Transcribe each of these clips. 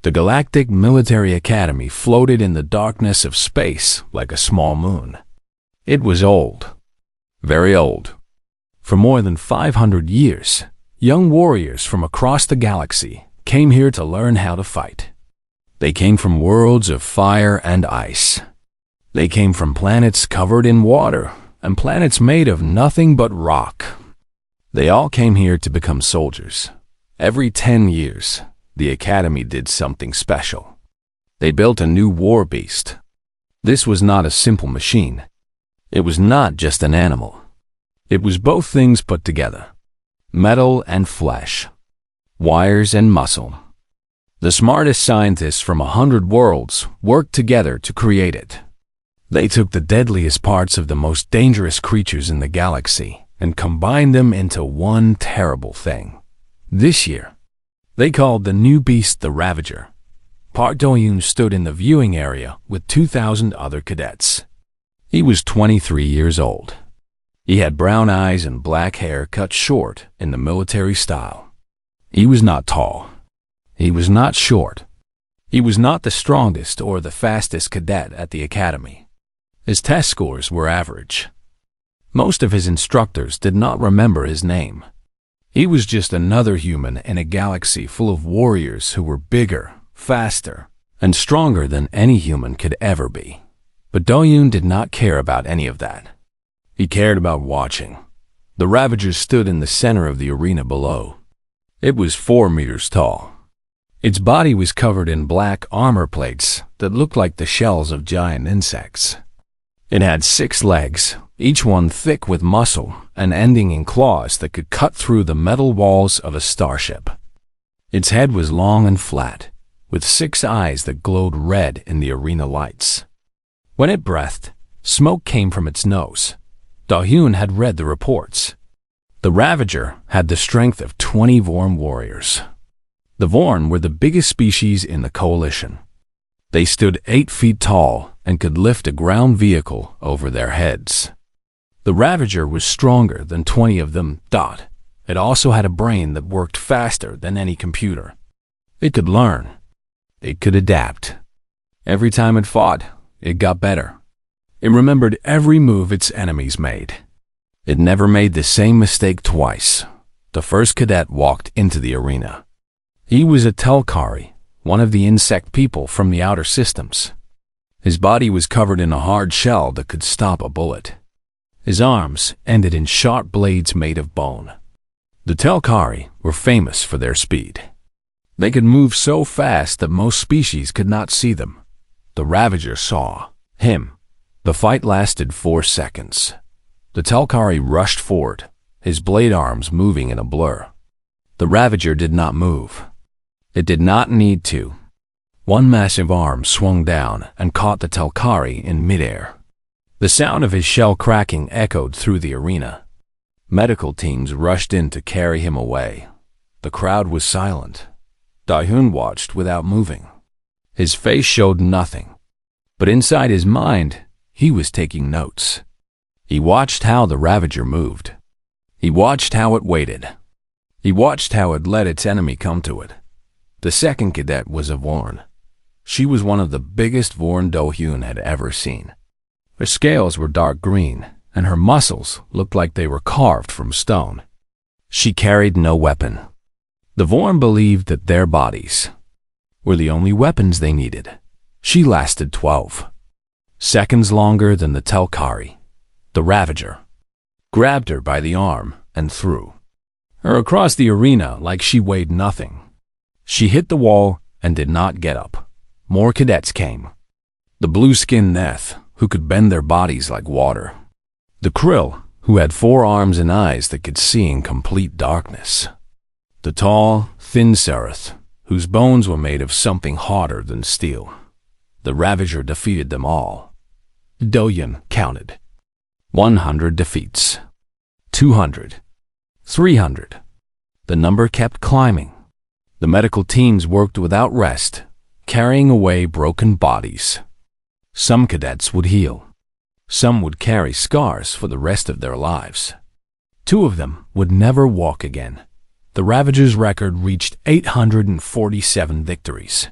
The Galactic Military Academy floated in the darkness of space like a small moon. It was old, very old. For more than 500 years, young warriors from across the galaxy came here to learn how to fight. They came from worlds of fire and ice. They came from planets covered in water and planets made of nothing but rock. They all came here to become soldiers. Every 10 years, the Academy did something special. They built a new war beast. This was not a simple machine. It was not just an animal. It was both things put together: metal and flesh, wires and muscle. The smartest scientists from 100 worlds worked together to create it. They took the deadliest parts of the most dangerous creatures in the galaxy and combined them into one terrible thing. This year, they called the new beast the Ravager. Park Do-yoon stood in the viewing area with 2,000 other cadets. He was 23 years old. He had brown eyes and black hair cut short in the military style. He was not tall. He was not short. He was not the strongest or the fastest cadet at the academy. His test scores were average. Most of his instructors did not remember his name. He was just another human in a galaxy full of warriors who were bigger, faster, and stronger than any human could ever be. But Do-yoon did not care about any of that. He cared about watching. The Ravager stood in the center of the arena below. It was 4 meters tall. Its body was covered in black armor plates that looked like the shells of giant insects. It had 6 legs, each one thick with muscle and ending in claws that could cut through the metal walls of a starship. Its head was long and flat, with 6 eyes that glowed red in the arena lights. When it breathed, smoke came from its nose. Do-yoon had read the reports. The Ravager had the strength of 20 Vorn warriors. The Vorn were the biggest species in the coalition. They stood 8 feet tall and could lift a ground vehicle over their heads. The Ravager was stronger than 20 of them. It also had a brain that worked faster than any computer. It could learn. It could adapt. Every time it fought, it got better. It remembered every move its enemies made. It never made the same mistake twice. The first cadet walked into the arena. He was a Telkari, one of the insect people from the outer systems. His body was covered in a hard shell that could stop a bullet. His arms ended in sharp blades made of bone. The Telkari were famous for their speed. They could move so fast that most species could not see them. The Ravager saw him. The fight lasted 4 seconds. The Telkari rushed forward, his blade arms moving in a blur. The Ravager did not move. It did not need to. One massive arm swung down and caught the Telkari in midair. The sound of his shell cracking echoed through the arena. Medical teams rushed in to carry him away. The crowd was silent. Do-yoon watched without moving. His face showed nothing. But inside his mind, he was taking notes. He watched how the Ravager moved. He watched how it waited. He watched how it let its enemy come to it. The second cadet was a Vorn. She was one of the biggest Vorn Do-yoon had ever seen. Her scales were dark green, and her muscles looked like they were carved from stone. She carried no weapon. The Vorn believed that their bodies were the only weapons they needed. She lasted 12 seconds longer than the Telkari. The Ravager grabbed her by the arm and threw her across the arena like she weighed nothing. She hit the wall and did not get up. More cadets came. The blue-skinned Neth, who could bend their bodies like water. The Krill, who had 4 arms and eyes that could see in complete darkness. The tall, thin Seraph, whose bones were made of something harder than steel. The Ravager defeated them all. Do-yoon counted. 100 defeats. 200. 300. The number kept climbing. The medical teams worked without rest, carrying away broken bodies. Some cadets would heal. Some would carry scars for the rest of their lives. 2 of them would never walk again. The Ravager's record reached 847 victories.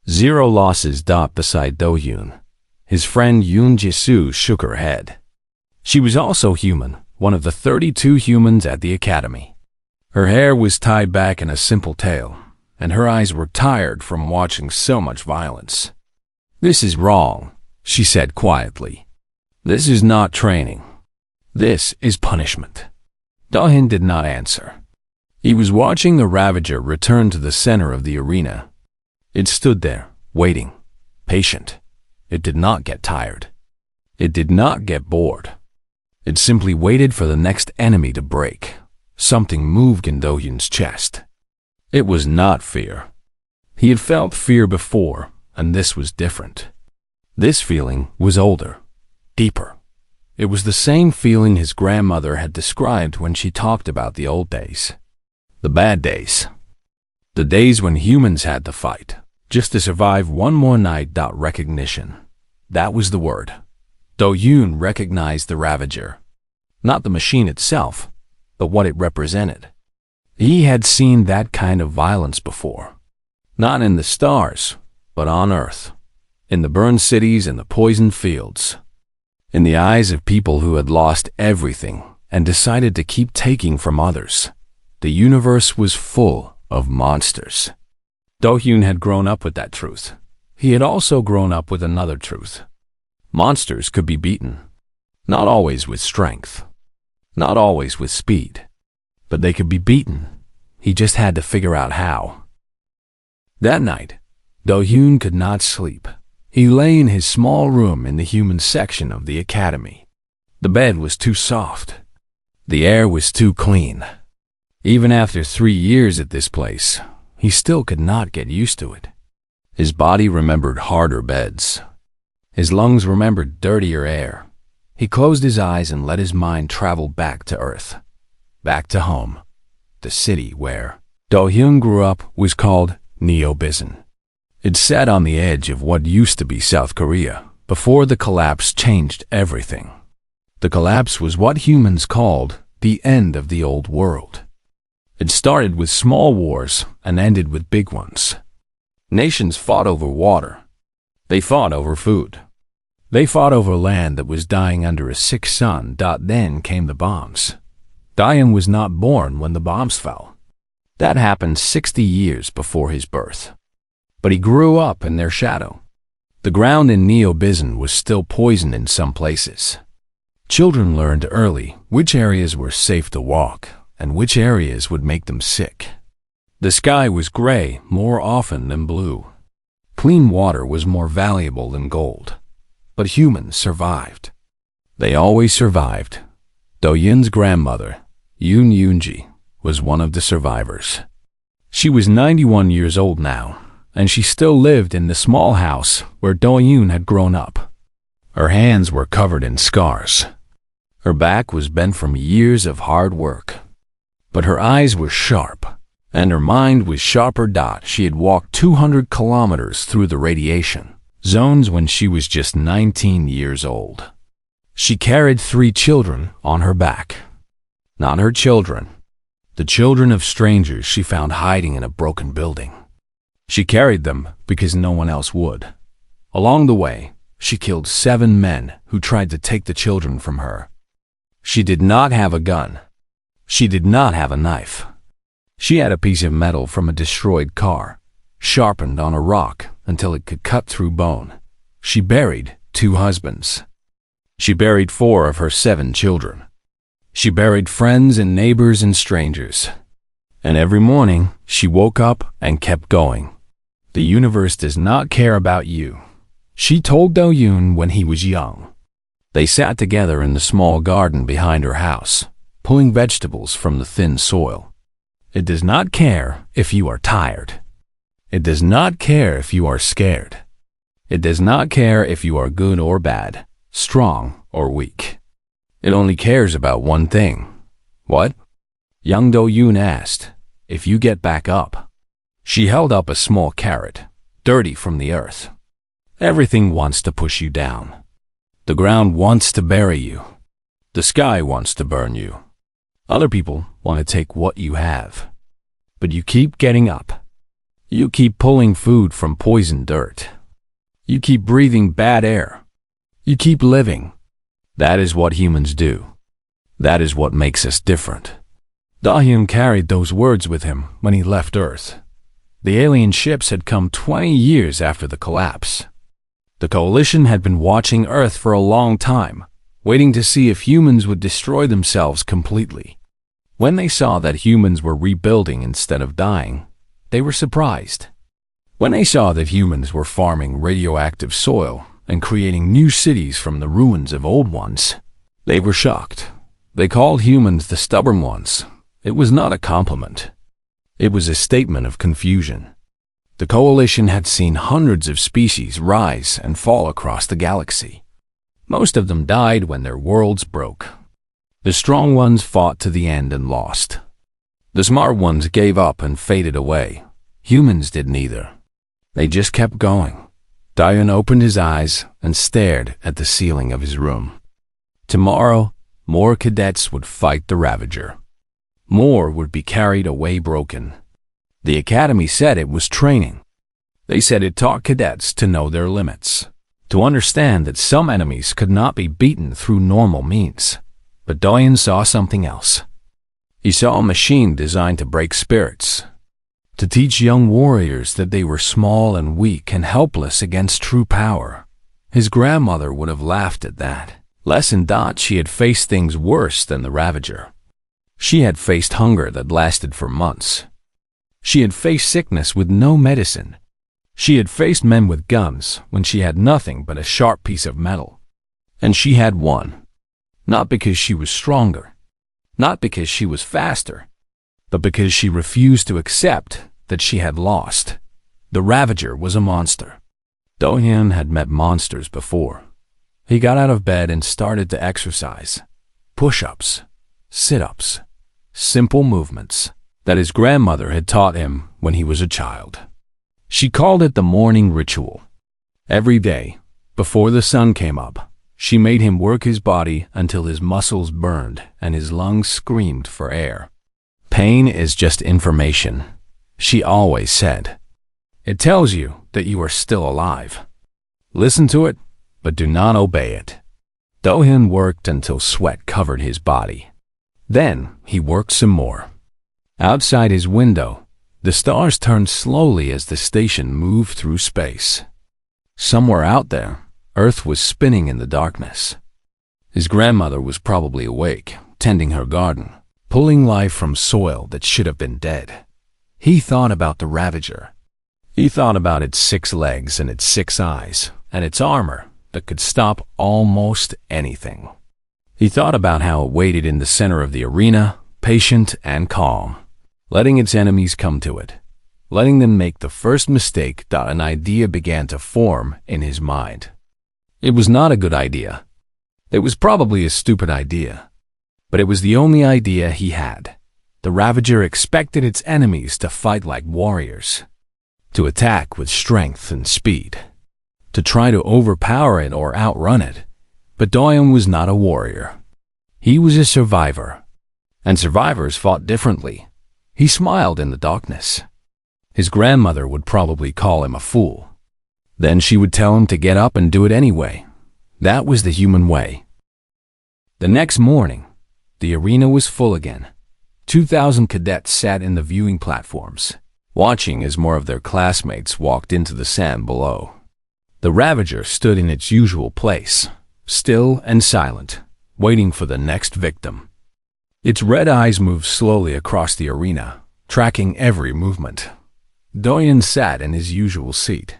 Zero losses. Beside Do-yoon, his friend Yoon Ji-soo shook her head. She was also human, one of the 32 humans at the academy. Her hair was tied back in a simple tail, and her eyes were tired from watching so much violence. "This is wrong," she said quietly. "This is not training. This is punishment." Do-hyun did not answer. He was watching the Ravager return to the center of the arena. It stood there, waiting, patient. It did not get tired. It did not get bored. It simply waited for the next enemy to break. Something moved in Do-hyun's chest. It was not fear. He had felt fear before, and this was different. This feeling was older, deeper. It was the same feeling his grandmother had described when she talked about the old days. The bad days. The days when humans had to fight, just to survive one more night. Recognition. That was the word. Do-hyun recognized the Ravager. Not the machine itself, but what it represented. He had seen that kind of violence before. Not in the stars, but on Earth. In the burned cities and the poisoned fields. In the eyes of people who had lost everything and decided to keep taking from others. The universe was full of monsters. Do-hyun had grown up with that truth. He had also grown up with another truth. Monsters could be beaten. Not always with strength. Not always with speed. But they could be beaten. He just had to figure out how. That night, Do-hyun could not sleep. He lay in his small room in the human section of the academy. The bed was too soft. The air was too clean. Even after 3 years at this place, he still could not get used to it. His body remembered harder beds. His lungs remembered dirtier air. He closed his eyes and let his mind travel back to Earth. Back to home. The city where Do-hyun grew up was called Neo-Bison. It sat on the edge of what used to be South Korea, before the collapse changed everything. The collapse was what humans called the end of the old world. It started with small wars and ended with big ones. Nations fought over water. They fought over food. They fought over land that was dying under a sick sun. Then came the bombs. Do-hyun was not born when the bombs fell. That happened 60 years before his birth. But he grew up in their shadow. The ground in Neo-Bison was still poisoned in some places. Children learned early which areas were safe to walk and which areas would make them sick. The sky was gray more often than blue. Clean water was more valuable than gold. But humans survived. They always survived. Do-hyun's grandmother, Yoon Yoonji, was one of the survivors. She was 91 years old now, and she still lived in the small house where Do-hyun had grown up. Her hands were covered in scars. Her back was bent from years of hard work. But her eyes were sharp, and her mind was sharper. She had walked 200 kilometers through the radiation zones when she was just 19 years old. She carried 3 children on her back. Not her children. The children of strangers she found hiding in a broken building. She carried them because no one else would. Along the way, she killed 7 men who tried to take the children from her. She did not have a gun. She did not have a knife. She had a piece of metal from a destroyed car, sharpened on a rock until it could cut through bone. She buried 2 husbands. She buried 4 of her 7 children. She buried friends and neighbors and strangers. And every morning, she woke up and kept going. The universe does not care about you, she told Do-hyun when he was young. They sat together in the small garden behind her house, pulling vegetables from the thin soil. It does not care if you are tired. It does not care if you are scared. It does not care if you are good or bad, strong or weak. It only cares about one thing. What? Young Do-hyun asked. If you get back up. She held up a small carrot, dirty from the earth. Everything wants to push you down. The ground wants to bury you. The sky wants to burn you. Other people want to take what you have. But you keep getting up. You keep pulling food from poisoned dirt. You keep breathing bad air. You keep living. That is what humans do. That is what makes us different. Da-hyun carried those words with him when he left Earth. The alien ships had come 20 years after the collapse. The Coalition had been watching Earth for a long time, waiting to see if humans would destroy themselves completely. When they saw that humans were rebuilding instead of dying, they were surprised. When they saw that humans were farming radioactive soil and creating new cities from the ruins of old ones, they were shocked. They called humans the stubborn ones. It was not a compliment. It was a statement of confusion. The Coalition had seen hundreds of species rise and fall across the galaxy. Most of them died when their worlds broke. The strong ones fought to the end and lost. The smart ones gave up and faded away. Humans did neither. They just kept going. Da-hyun opened his eyes and stared at the ceiling of his room. Tomorrow, more cadets would fight the Ravager. More would be carried away broken. The Academy said it was training. They said it taught cadets to know their limits, to understand that some enemies could not be beaten through normal means. But Da-hyun saw something else. He saw a machine designed to break spirits, to teach young warriors that they were small and weak and helpless against true power. His grandmother would have laughed at that. Less in that she had faced things worse than the Ravager. She had faced hunger that lasted for months. She had faced sickness with no medicine. She had faced men with guns when she had nothing but a sharp piece of metal. And she had won. Not because she was stronger, not because she was faster, but because she refused to accept that she had lost. The Ravager was a monster. Da-hyun had met monsters before. He got out of bed and started to exercise. Push-ups, sit-ups, simple movements that his grandmother had taught him when he was a child. She called it the morning ritual. Every day, before the sun came up, she made him work his body until his muscles burned and his lungs screamed for air. Pain is just information, she always said. It tells you that you are still alive. Listen to it, but do not obey it. Da-hyun worked until sweat covered his body. Then he worked some more. Outside his window, the stars turned slowly as the station moved through space. Somewhere out there, Earth was spinning in the darkness. His grandmother was probably awake, tending her garden, pulling life from soil that should have been dead. He thought about the Ravager. He thought about its 6 legs and its 6 eyes, and its armor that could stop almost anything. He thought about how it waited in the center of the arena, patient and calm, letting its enemies come to it, letting them make the first mistake that an idea began to form in his mind. It was not a good idea. It was probably a stupid idea, but it was the only idea he had. The Ravager expected its enemies to fight like warriors, to attack with strength and speed, to try to overpower it or outrun it. But Da-hyun was not a warrior. He was a survivor, and survivors fought differently. He smiled in the darkness. His grandmother would probably call him a fool. Then she would tell him to get up and do it anyway. That was the human way. The next morning, the arena was full again. 2,000 cadets sat in the viewing platforms, watching as more of their classmates walked into the sand below. The Ravager stood in its usual place, still and silent, waiting for the next victim. Its red eyes moved slowly across the arena, tracking every movement. Da-hyun sat in his usual seat.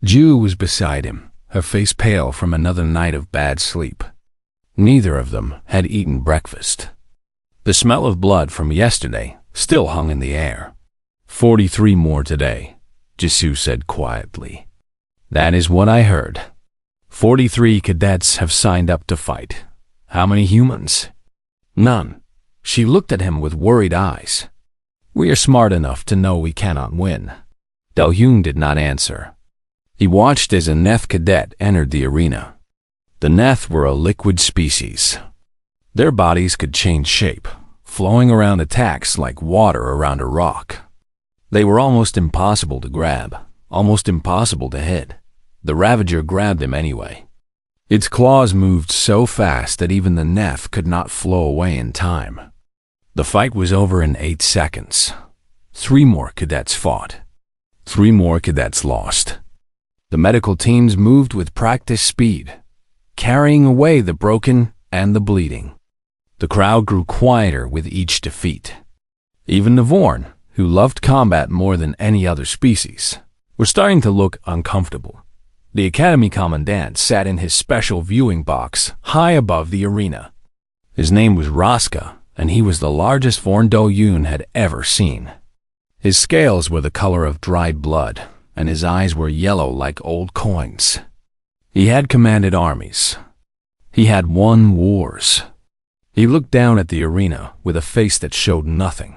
Ju was beside him, her face pale from another night of bad sleep. Neither of them had eaten breakfast. The smell of blood from yesterday still hung in the air. 43 more today, Jisoo said quietly. That is what I heard. 43 cadets have signed up to fight. How many humans? None. She looked at him with worried eyes. We are smart enough to know we cannot win. Da-hyun did not answer. He watched as a Neth cadet entered the arena. The Neth were a liquid species. Their bodies could change shape, flowing around attacks like water around a rock. They were almost impossible to grab, almost impossible to hit. The Ravager grabbed him anyway. Its claws moved so fast that even the Neff could not flow away in time. The fight was over in 8 seconds. 3 more cadets fought. 3 more cadets lost. The medical teams moved with practice speed, carrying away the broken and the bleeding. The crowd grew quieter with each defeat. Even the Vorn, who loved combat more than any other species, were starting to look uncomfortable. The Academy Commandant sat in his special viewing box high above the arena. His name was Raska, and he was the largest Vorn Do-Yoon had ever seen. His scales were the color of dried blood, and his eyes were yellow like old coins. He had commanded armies. He had won wars. He looked down at the arena with a face that showed nothing.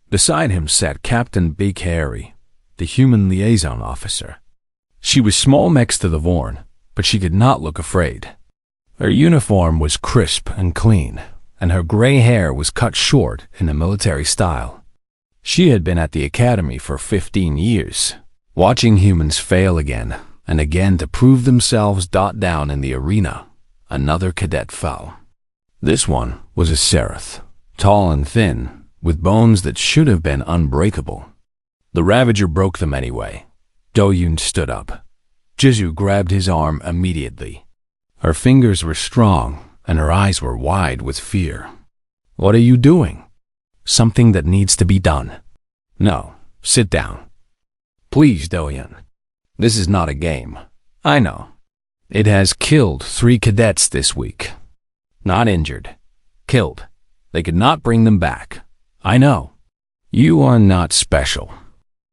Beside him sat Captain Big Harry, the human liaison officer. She was small next to the Vorn, but she did not look afraid. Her uniform was crisp and clean, and her gray hair was cut short in a military style. She had been at the academy for 15 years, watching humans fail again and again to prove themselves. Down in the arena, another cadet fell. This one was a Seraph, tall and thin, with bones that should have been unbreakable. The Ravager broke them anyway. Do-Yoon stood up. Jizu grabbed his arm immediately. Her fingers were strong, and her eyes were wide with fear. "What are you doing?" "Something that needs to be done." "No, sit down. Please, Do-Yoon. This is not a game. I know. It has killed 3 cadets this week. Not injured. Killed. They could not bring them back. I know. You are not special."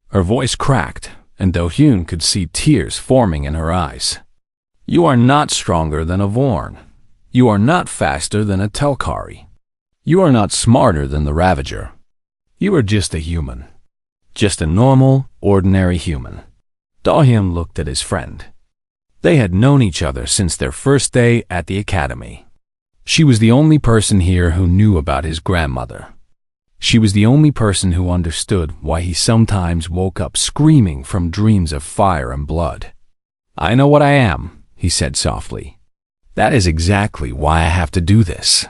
Her voice cracked, and Do-Hyun could see tears forming in her eyes. "You are not stronger than a Vorn. You are not faster than a Telkari. You are not smarter than the Ravager. You are just a human. Just a normal, ordinary human." Do-Hyun looked at his friend. They had known each other since their first day at the academy. She was the only person here who knew about his grandmother. She was the only person who understood why he sometimes woke up screaming from dreams of fire and blood. "I know what I am," he said softly. "That is exactly why I have to do this."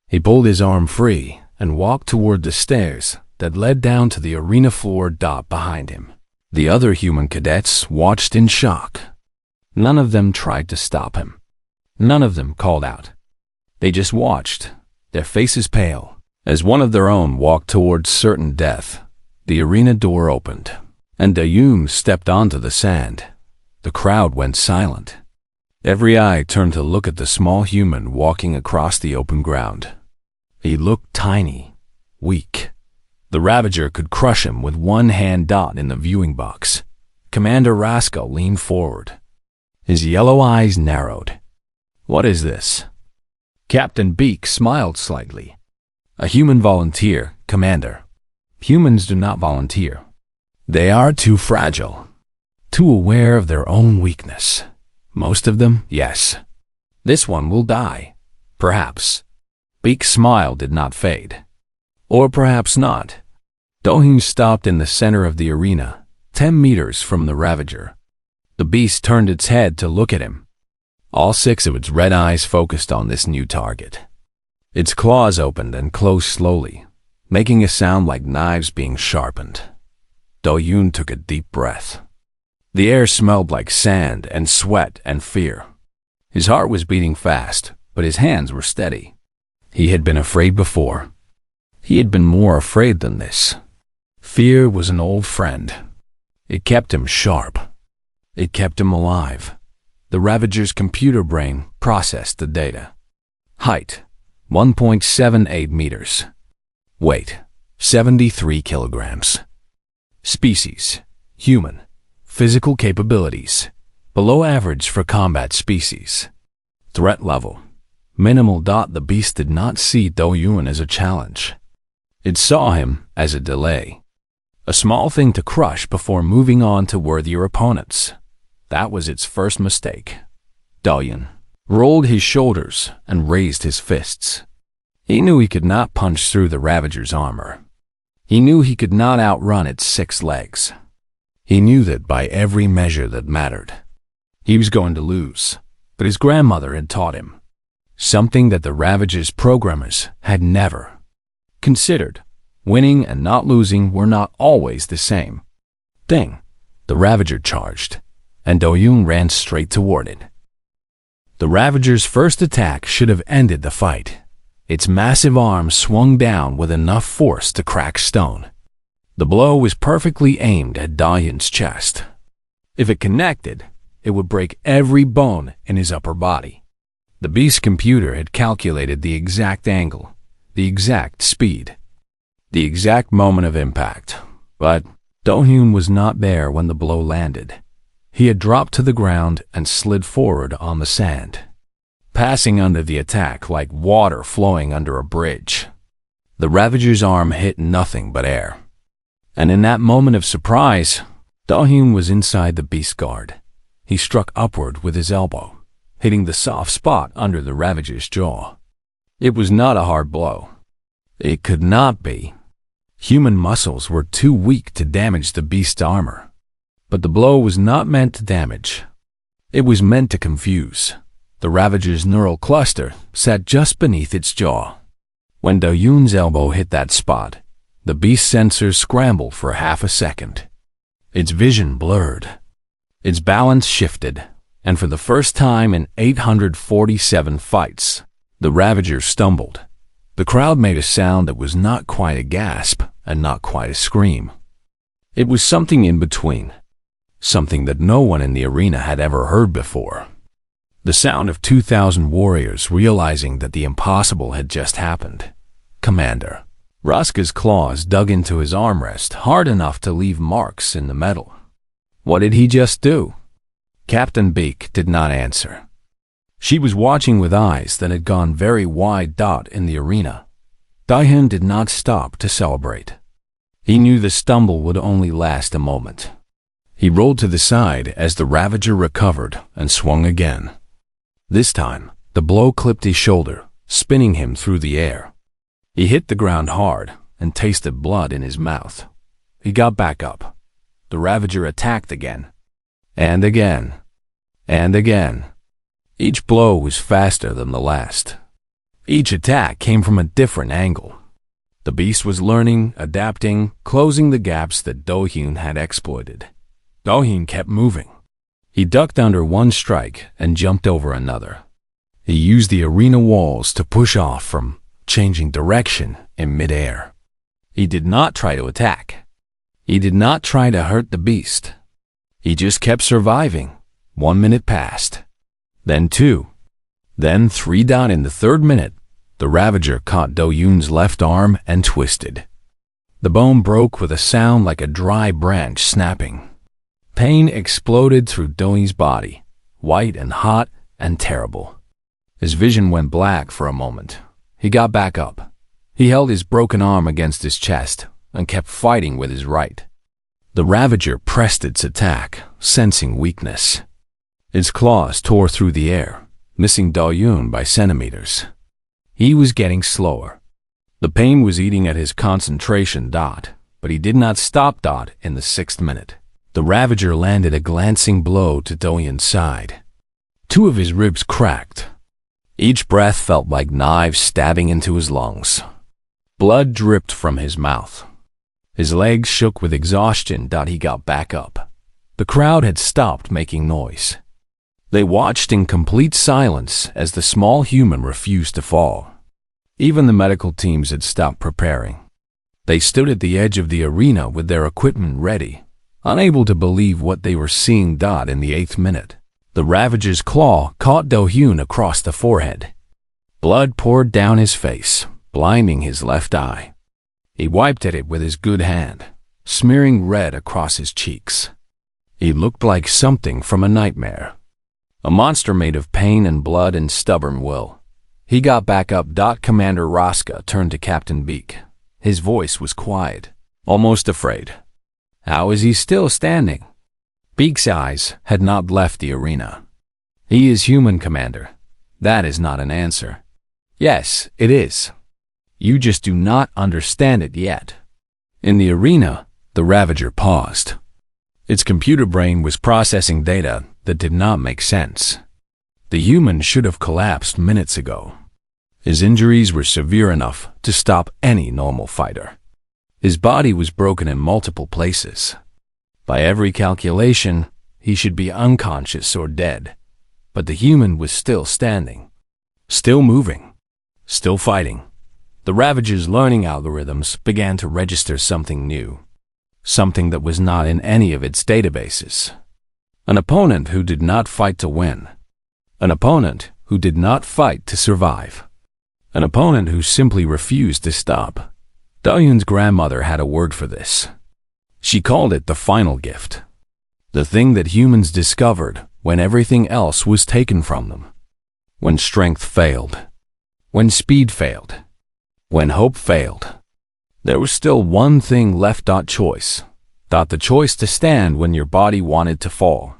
He pulled his arm free and walked toward the stairs that led down to the arena floor. Behind him, the other human cadets watched in shock. None of them tried to stop him. None of them called out. They just watched, their faces pale. As one of their own walked towards certain death, the arena door opened, and Do-Yoon stepped onto the sand. The crowd went silent. Every eye turned to look at the small human walking across the open ground. He looked tiny, weak. The Ravager could crush him with one hand. In the viewing box, Commander Raska leaned forward. His yellow eyes narrowed. "What is this?" Captain Beak smiled slightly. "A human volunteer, Commander. Humans do not volunteer. They are too fragile, too aware of their own weakness. Most of them, yes. This one will die. Perhaps." Beak's smile did not fade. Or perhaps not. Do-Hyun stopped in the center of the arena, 10 meters from the Ravager. The beast turned its head to look at him. All 6 of its red eyes focused on this new target. Its claws opened and closed slowly, making a sound like knives being sharpened. Do-Yoon took a deep breath. The air smelled like sand and sweat and fear. His heart was beating fast, but his hands were steady. He had been afraid before. He had been more afraid than this. Fear was an old friend. It kept him sharp. It kept him alive. The Ravager's computer brain processed the data. Height, 1.78 meters. Weight, 73 kilograms. Species, human. Physical capabilities, below average for combat species. Threat level, minimal. The beast did not see Do-Yoon as a challenge. It saw him as a delay. A small thing to crush before moving on to worthier opponents. That was its first mistake. Do-Yoon rolled his shoulders and raised his fists. He knew he could not punch through the Ravager's armor. He knew he could not outrun its 6 legs. He knew that by every measure that mattered. He was going to lose, but his grandmother had taught him something that the Ravager's programmers had never considered. Winning and not losing were not always the same thing. The Ravager charged, and Do-yoon ran straight toward it. The Ravager's first attack should have ended the fight. Its massive arm swung down with enough force to crack stone. The blow was perfectly aimed at Do-yoon's chest. If it connected, it would break every bone in his upper body. The beast's computer had calculated the exact angle, the exact speed, the exact moment of impact, but Do-yoon was not there when the blow landed. He had dropped to the ground and slid forward on the sand, passing under the attack like water flowing under a bridge. The Ravager's arm hit nothing but air. And in that moment of surprise, Do-yoon was inside the beast's guard. He struck upward with his elbow, hitting the soft spot under the Ravager's jaw. It was not a hard blow. It could not be. Human muscles were too weak to damage the beast's armor. But the blow was not meant to damage. It was meant to confuse. The Ravager's neural cluster sat just beneath its jaw. When Do-yoon's elbow hit that spot, the beast's sensors scrambled for half a second. Its vision blurred. Its balance shifted, and for the first time in 847 fights, the Ravager stumbled. The crowd made a sound that was not quite a gasp and not quite a scream. It was something in between, something that no one in the arena had ever heard before. The sound of 2,000 warriors realizing that the impossible had just happened. Commander Raska's claws dug into his armrest hard enough to leave marks in the metal. What did he just do? Captain Beak did not answer. She was watching with eyes that had gone very wide. In the arena, Do-yoon did not stop to celebrate. He knew the stumble would only last a moment. He rolled to the side as the Ravager recovered and swung again. This time, the blow clipped his shoulder, spinning him through the air. He hit the ground hard and tasted blood in his mouth. He got back up. The Ravager attacked again, and again, and again. Each blow was faster than the last. Each attack came from a different angle. The beast was learning, adapting, closing the gaps that Do-yoon had exploited. Do-yoon kept moving. He ducked under one strike and jumped over another. He used the arena walls to push off from changing direction in midair. He did not try to attack. He did not try to hurt the beast. He just kept surviving. 1 minute passed. Then 2. Then 3. In the 3rd minute, the Ravager caught Do-yoon's left arm and twisted. The bone broke with a sound like a dry branch snapping. Pain exploded through Do-yoon's body, white and hot and terrible. His vision went black for a moment. He got back up. He held his broken arm against his chest and kept fighting with his right. The Ravager pressed its attack, sensing weakness. Its claws tore through the air, missing Do-yoon by centimeters. He was getting slower. The pain was eating at his concentration. But he did not stop. In the 6th minute, the Ravager landed a glancing blow to Do-yoon's side. 2 of his ribs cracked. Each breath felt like knives stabbing into his lungs. Blood dripped from his mouth. His legs shook with exhaustion. He got back up. The crowd had stopped making noise. They watched in complete silence as the small human refused to fall. Even the medical teams had stopped preparing. They stood at the edge of the arena with their equipment ready, unable to believe what they were seeing. In the 8th minute, the Ravager's claw caught Do-yoon across the forehead. Blood poured down his face, blinding his left eye. He wiped at it with his good hand, smearing red across his cheeks. He looked like something from a nightmare. A monster made of pain and blood and stubborn will. He got back up. Commander Raska turned to Captain Beak. His voice was quiet, almost afraid. How is he still standing? Beak's eyes had not left the arena. He is human, Commander. That is not an answer. Yes, it is. You just do not understand it yet. In the arena, the Ravager paused. Its computer brain was processing data that did not make sense. The human should have collapsed minutes ago. His injuries were severe enough to stop any normal fighter. His body was broken in multiple places. By every calculation, he should be unconscious or dead. But the human was still standing, still moving, still fighting. The Ravager's learning algorithms began to register something new, something that was not in any of its databases. An opponent who did not fight to win. An opponent who did not fight to survive. An opponent who simply refused to stop. Do-Yoon's grandmother had a word for this. She called it the final gift. The thing that humans discovered when everything else was taken from them. When strength failed. When speed failed. When hope failed. There was still one thing left. Choice. The choice to stand when your body wanted to fall.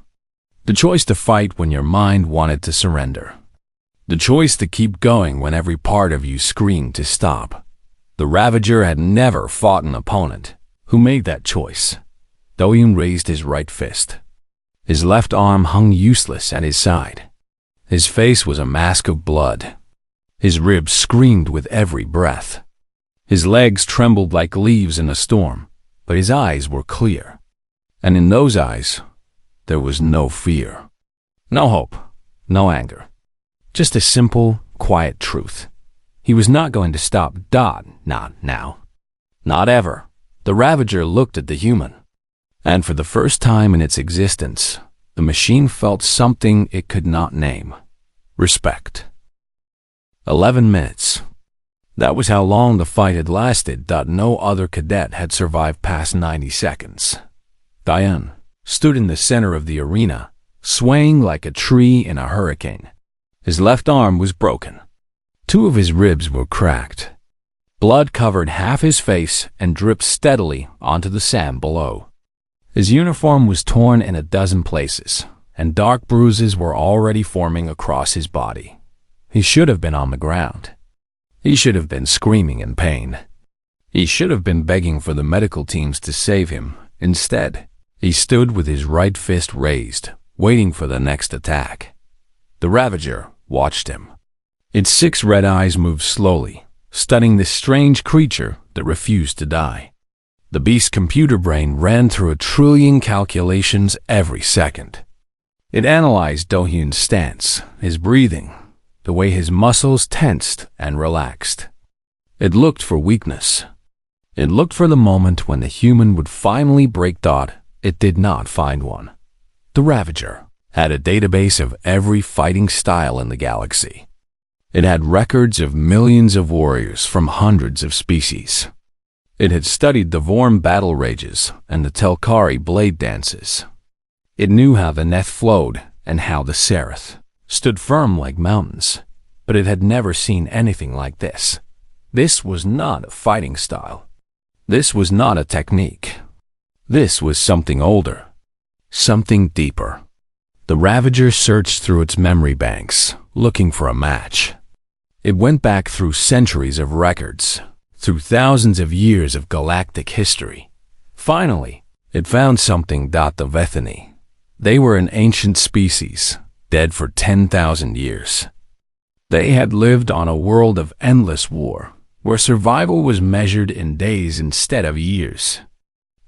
The choice to fight when your mind wanted to surrender. The choice to keep going when every part of you screamed to stop. The Ravager had never fought an opponent who made that choice. Do-Yoon raised his right fist. His left arm hung useless at his side. His face was a mask of blood. His ribs screamed with every breath. His legs trembled like leaves in a storm, but his eyes were clear. And in those eyes, there was no fear. No hope, no anger. Just a simple, quiet truth. He was not going to stop. Not now. Not ever. The Ravager looked at the human. And for the first time in its existence, the machine felt something it could not name. Respect. 11 minutes. That was how long the fight had lasted. No other cadet had survived past 90 seconds. Do-Yoon stood in the center of the arena, swaying like a tree in a hurricane. His left arm was broken. 2 of his ribs were cracked. Blood covered half his face and dripped steadily onto the sand below. His uniform was torn in a dozen places, and dark bruises were already forming across his body. He should have been on the ground. He should have been screaming in pain. He should have been begging for the medical teams to save him. Instead, he stood with his right fist raised, waiting for the next attack. The Ravager watched him. Its 6 red eyes moved slowly, studying this strange creature that refused to die. The beast's computer brain ran through 1 trillion calculations every second. It analyzed Do-Yoon's stance, his breathing, the way his muscles tensed and relaxed. It looked for weakness. It looked for the moment when the human would finally break. It did not find one. The Ravager had a database of every fighting style in the galaxy. It had records of millions of warriors from hundreds of species. It had studied the Vorm battle rages and the Telkari blade dances. It knew how the Neth flowed and how the Sereth stood firm like mountains, but it had never seen anything like this. This was not a fighting style. This was not a technique. This was something older, something deeper. The Ravager searched through its memory banks, looking for a match. It went back through centuries of records, through thousands of years of galactic history. Finally, it found something. The Vethani. They were an ancient species, dead for 10,000 years. They had lived on a world of endless war, where survival was measured in days instead of years.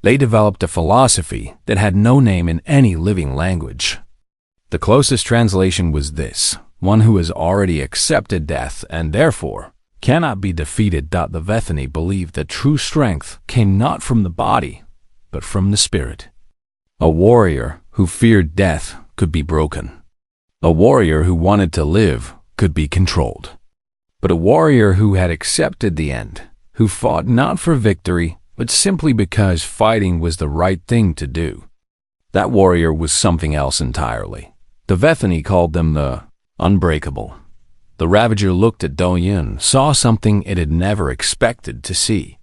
They developed a philosophy that had no name in any living language. The closest translation was this: one who has already accepted death and therefore cannot be defeated. The Vethani believed that true strength came not from the body, but from the spirit. A warrior who feared death could be broken. A warrior who wanted to live could be controlled. But a warrior who had accepted the end, who fought not for victory, but simply because fighting was the right thing to do, that warrior was something else entirely. The Vethani called them the unbreakable. The Ravager looked at Do-Yoon, saw something it had never expected to see.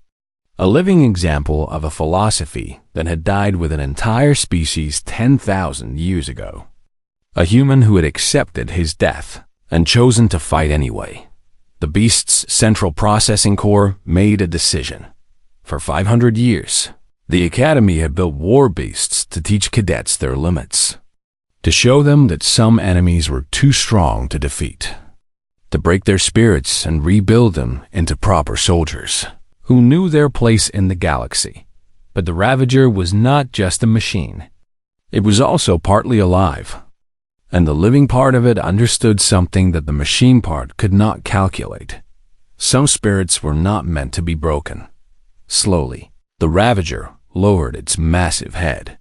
A living example of a philosophy that had died with an entire species 10,000 years ago. A human who had accepted his death and chosen to fight anyway. The beast's central processing core made a decision. For 500 years, the Academy had built war beasts to teach cadets their limits, to show them that some enemies were too strong to defeat, to break their spirits and rebuild them into proper soldiers who knew their place in the galaxy. But the Ravager was not just a machine. It was also partly alive, and the living part of it understood something that the machine part could not calculate. Some spirits were not meant to be broken. Slowly, the Ravager lowered its massive head.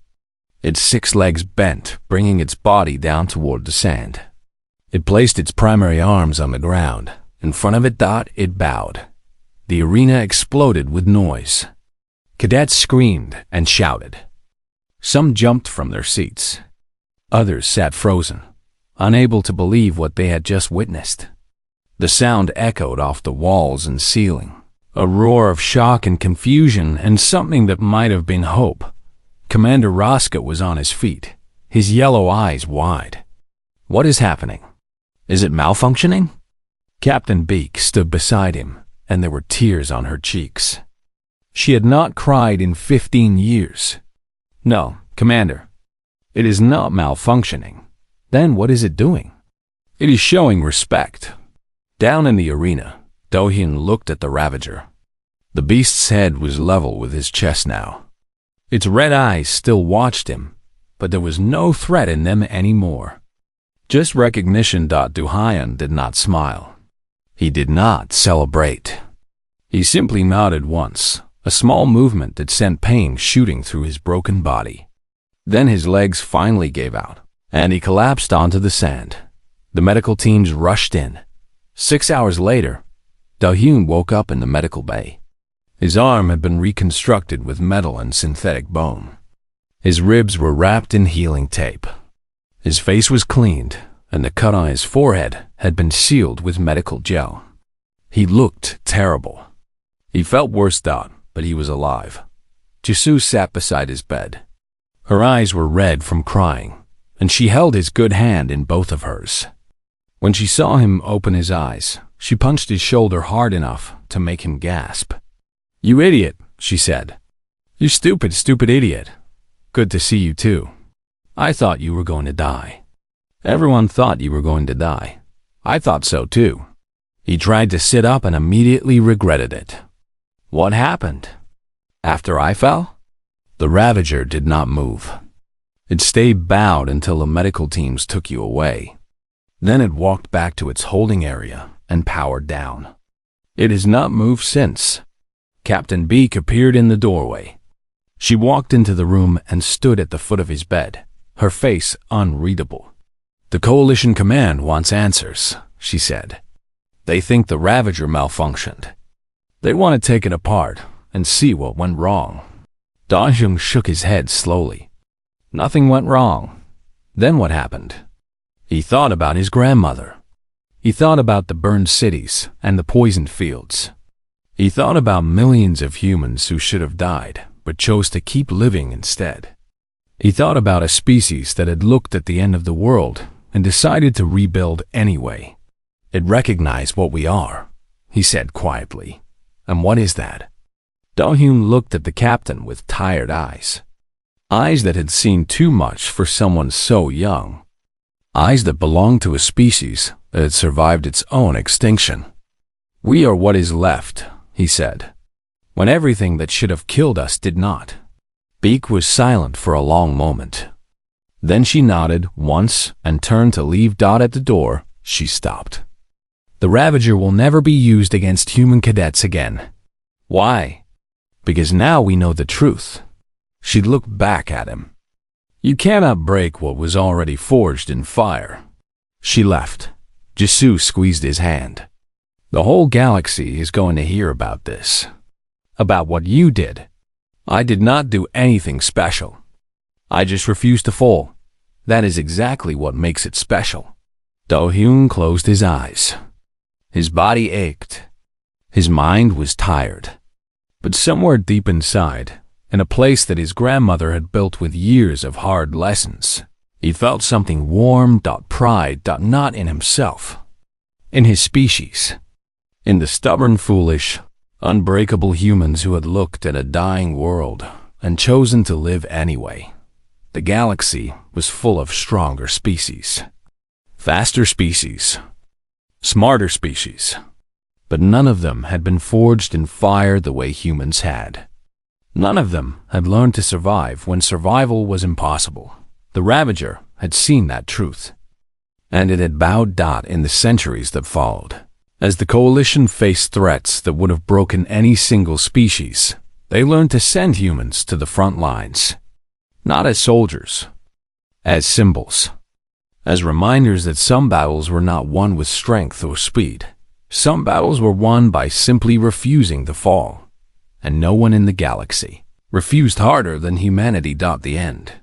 Its 6 legs bent, bringing its body down toward the sand. It placed its primary arms on the ground. In front of it, it bowed. The arena exploded with noise. Cadets screamed and shouted. Some jumped from their seats. Others sat frozen, unable to believe what they had just witnessed. The sound echoed off the walls and ceiling, a roar of shock and confusion, and something that might have been hope. Commander Rosca was on his feet, his yellow eyes wide. What is happening? Is it malfunctioning? Captain Beak stood beside him, and there were tears on her cheeks. She had not cried in 15 years. No, Commander, it is not malfunctioning. Then what is it doing? It is showing respect. Down in the arena, Do-hyun looked at the Ravager. The beast's head was level with his chest now. Its red eyes still watched him, but there was no threat in them anymore. Just recognition. Do-hyun did not smile. He did not celebrate. He simply nodded once, a small movement that sent pain shooting through his broken body. Then his legs finally gave out, and he collapsed onto the sand. The medical teams rushed in. 6 hours later, Do-hyun woke up in the medical bay. His arm had been reconstructed with metal and synthetic bone. His ribs were wrapped in healing tape. His face was cleaned, and the cut on his forehead had been sealed with medical gel. He looked terrible. He felt worse, but he was alive. Jisoo sat beside his bed. Her eyes were red from crying, and she held his good hand in both of hers. When she saw him open his eyes, she punched his shoulder hard enough to make him gasp. "You idiot," she said. "You stupid, stupid idiot. Good to see you too. I thought you were going to die. Everyone thought you were going to die. I thought so too." He tried to sit up and immediately regretted it. What happened? After I fell? The Ravager did not move. It stayed bowed until the medical teams took you away. Then it walked back to its holding area and powered down. It has not moved since. Captain Beak appeared in the doorway. She walked into the room and stood at the foot of his bed, her face unreadable. "The Coalition Command wants answers," she said. "They think the Ravager malfunctioned. They want to take it apart and see what went wrong." Do-hyun shook his head slowly. Nothing went wrong. Then what happened? He thought about his grandmother. He thought about the burned cities and the poisoned fields. He thought about millions of humans who should have died, but chose to keep living instead. He thought about a species that had looked at the end of the world and decided to rebuild anyway. "It recognized what we are," he said quietly. "And what is that?" Do-hyun looked at the captain with tired eyes. Eyes that had seen too much for someone so young. Eyes that belonged to a species that had survived its own extinction. "We are what is left," he said, "when everything that should have killed us did not." Beak was silent for a long moment. Then she nodded once and turned to leave. At the door, she stopped. "The Ravager will never be used against human cadets again." "Why?" "Because now we know the truth." She looked back at him. "You cannot break what was already forged in fire." She left. Jisoo squeezed his hand. "The whole galaxy is going to hear about this. About what you did. I did not do anything special. I just refused to fall. That is exactly what makes it special." Do-hyun closed his eyes. His body ached. His mind was tired. But somewhere deep inside, in a place that his grandmother had built with years of hard lessons, he felt something warm. Pride. Not in himself. In his species. In the stubborn, foolish, Unbreakable humans who had looked at a dying world and chosen to live anyway. The galaxy was full of stronger species, faster species, smarter species, but none of them had been forged in fire the way humans had. None of them had learned to survive when survival was impossible. The Ravager had seen that truth, and it had bowed down in the centuries that followed. As the Coalition faced threats that would have broken any single species, they learned to send humans to the front lines, not as soldiers, as symbols, as reminders that some battles were not won with strength or speed. Some battles were won by simply refusing to fall, and no one in the galaxy refused harder than humanity. The end.